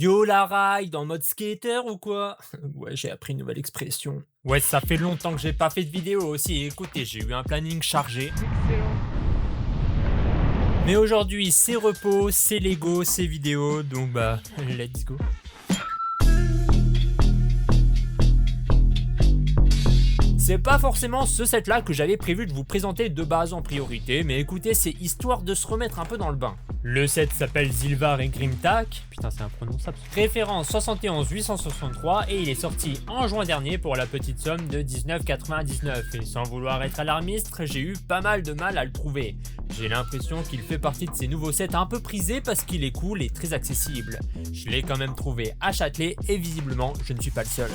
Yo la ride en mode skater ou quoi? Ouais, j'ai appris une nouvelle expression. Ouais, ça fait longtemps que j'ai pas fait de vidéo aussi. Écoutez, j'ai eu un planning chargé. Excellent. Mais aujourd'hui, c'est repos, c'est Lego, c'est vidéo, donc bah, let's go. C'est pas forcément ce set-là que j'avais prévu de vous présenter de base en priorité, mais écoutez, c'est histoire de se remettre un peu dans le bain. Le set s'appelle Zilvar et Grimtack, putain c'est imprononçable, référence 71 863 et il est sorti en juin dernier pour la petite somme de 19,99 et sans vouloir être alarmiste, j'ai eu pas mal de mal à le trouver. J'ai l'impression qu'il fait partie de ces nouveaux sets un peu prisés parce qu'il est cool et très accessible. Je l'ai quand même trouvé à Châtelet et visiblement je ne suis pas le seul.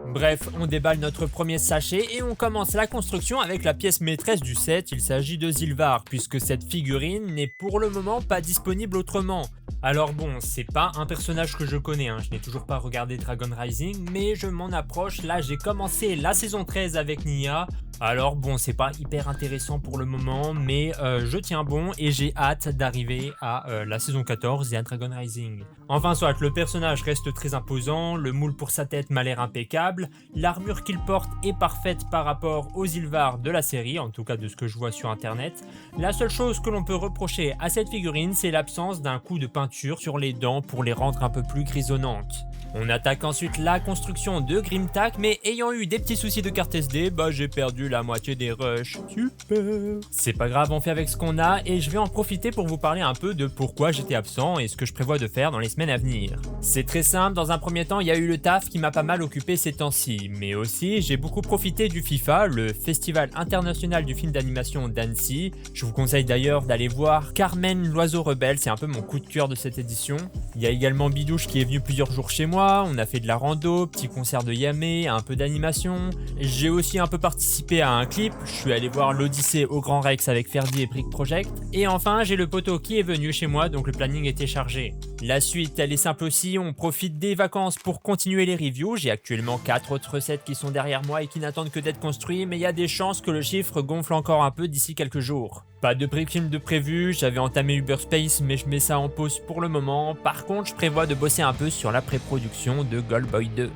Bref, on déballe notre premier sachet et on commence la construction avec la pièce maîtresse du set, il s'agit de Zilvar, puisque cette figurine n'est pour le moment pas disponible autrement. Alors bon, c'est pas un personnage que je connais, je n'ai toujours pas regardé Dragon Rising, mais je m'en approche, là j'ai commencé la saison 13 avec Nia, alors bon, c'est pas hyper intéressant pour le moment, mais je tiens bon et j'ai hâte d'arriver à la saison 14 et à Dragon Rising. Enfin soit, le personnage reste très imposant, le moule pour sa tête m'a l'air impeccable, l'armure qu'il porte est parfaite par rapport aux Zilvar de la série, en tout cas de ce que je vois sur internet. La seule chose que l'on peut reprocher à cette figurine, c'est l'absence d'un coup de peinture sur les dents pour les rendre un peu plus grisonnantes. On attaque ensuite la construction de Grimtack, mais ayant eu des petits soucis de carte SD, bah j'ai perdu la moitié des rushs. Super. C'est pas grave, on fait avec ce qu'on a et je vais en profiter pour vous parler un peu de pourquoi j'étais absent et ce que je prévois de faire dans les semaines à venir. C'est très simple, dans un premier temps, il y a eu le taf qui m'a pas mal occupé ces temps-ci, mais aussi j'ai beaucoup profité du FIFA, le Festival international du film d'animation d'Annecy. Je vous conseille d'ailleurs d'aller voir Carmen l'oiseau rebelle, c'est un peu mon coup de cœur de cette édition. Il y a également Bidouche qui est venu plusieurs jours chez moi. On a fait de la rando, petit concert de Yamé, un peu d'animation. J'ai aussi un peu participé à un clip, je suis allé voir l'Odyssée au Grand Rex avec Ferdi et Brick Project. Et enfin, j'ai le poteau qui est venu chez moi, donc le planning était chargé. La suite, elle est simple aussi, on profite des vacances pour continuer les reviews. J'ai actuellement 4 autres recettes qui sont derrière moi et qui n'attendent que d'être construits, mais il y a des chances que le chiffre gonfle encore un peu d'ici quelques jours. Pas de brick-film de prévu, j'avais entamé Uberspace mais je mets ça en pause pour le moment. Par contre, je prévois de bosser un peu sur la pré-production de Goldboy 2.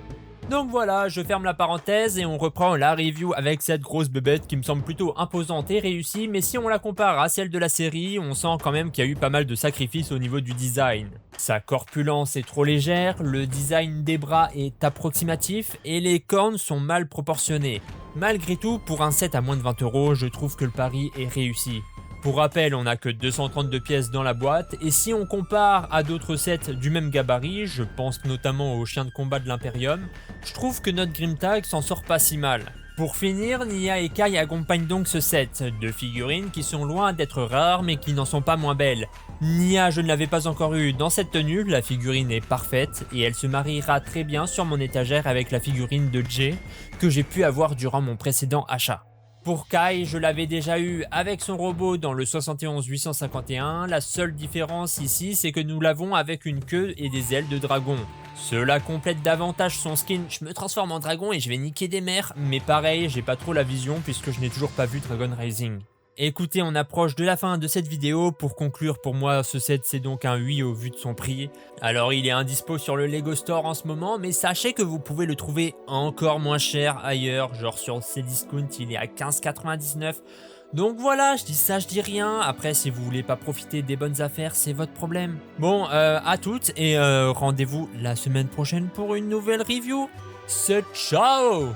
Donc voilà, je ferme la parenthèse et on reprend la review avec cette grosse bébête qui me semble plutôt imposante et réussie, mais si on la compare à celle de la série, on sent quand même qu'il y a eu pas mal de sacrifices au niveau du design. Sa corpulence est trop légère, le design des bras est approximatif et les cornes sont mal proportionnées. Malgré tout, pour un set à moins de 20 €, je trouve que le pari est réussi. Pour rappel, on n'a que 232 pièces dans la boîte, et si on compare à d'autres sets du même gabarit, je pense notamment au chien de combat de l'Imperium, je trouve que notre Grimtack s'en sort pas si mal. Pour finir, Nia et Kai accompagnent donc ce set, deux figurines qui sont loin d'être rares mais qui n'en sont pas moins belles. Nia, je ne l'avais pas encore eu dans cette tenue, la figurine est parfaite et elle se mariera très bien sur mon étagère avec la figurine de Jay que j'ai pu avoir durant mon précédent achat. Pour Kai, je l'avais déjà eu avec son robot dans le 71 851, la seule différence ici c'est que nous l'avons avec une queue et des ailes de dragon. Cela complète davantage son skin, je me transforme en dragon et je vais niquer des mers, mais pareil, j'ai pas trop la vision puisque je n'ai toujours pas vu Dragon Rising. Écoutez, on approche de la fin de cette vidéo. Pour conclure, pour moi, ce set c'est donc un oui au vu de son prix. Alors il est indispo sur le Lego Store en ce moment, mais sachez que vous pouvez le trouver encore moins cher ailleurs, genre sur Cdiscount il est à 15,99 €. Donc voilà, je dis ça, je dis rien. Après, si vous voulez pas profiter des bonnes affaires, c'est votre problème. Bon, à toutes et rendez-vous la semaine prochaine pour une nouvelle review. C'est ciao!